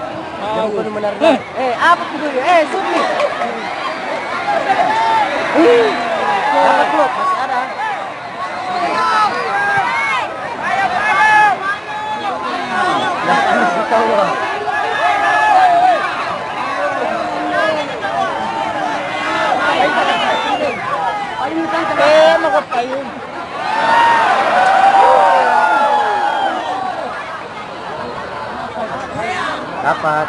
Jangan kau menarikkan. Apa tu dia? Supi. Dapat blok masih ada. Makapayun. Dapat.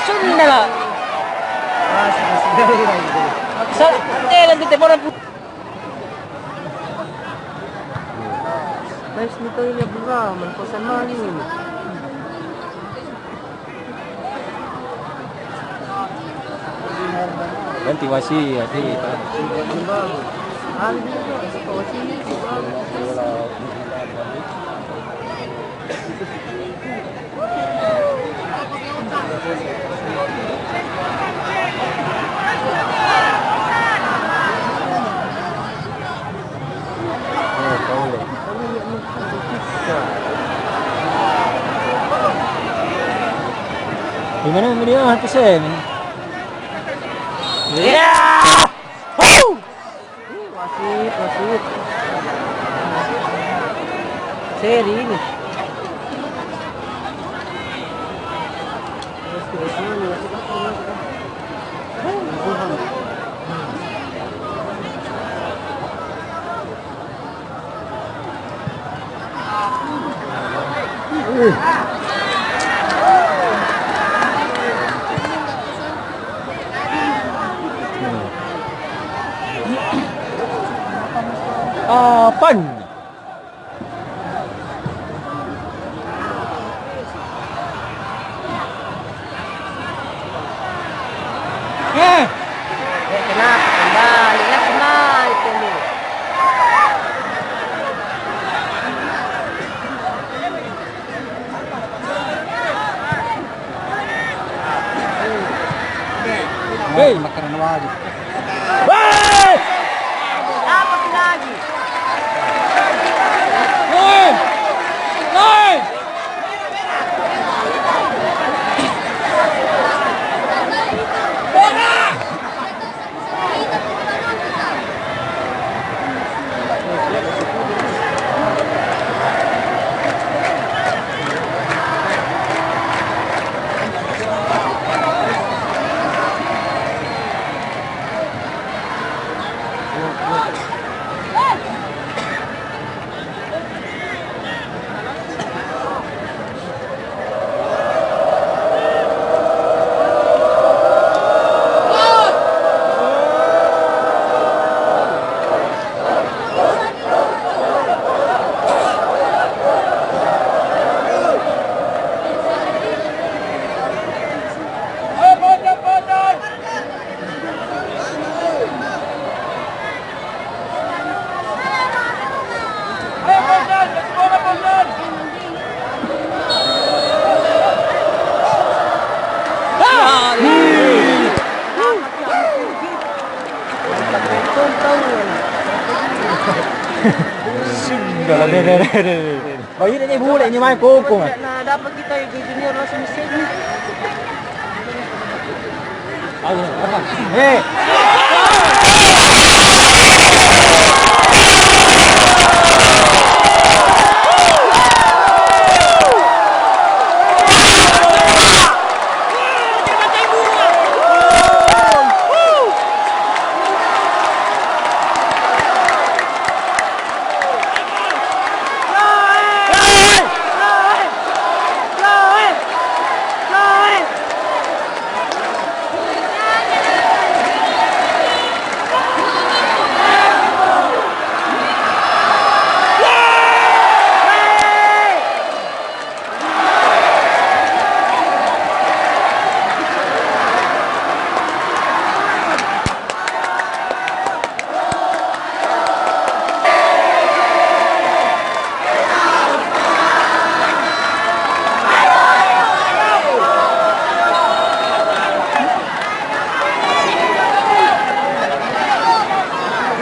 Sudah lah. Nanti telepon. Nice nito yung bunga, manposan manin. Ganti wasi ati ta. Gimana video hatusin? Ya! Wasit. Seri ini. Apaan? Kenapa kembali dulu. Makanan wajib. Apa lagi? Sudah lah, bayi ni boleh ni main kokong. Nah, dapat kita junior langsung mesin ni. Ayo, apa?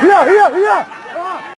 Hiya, hiya.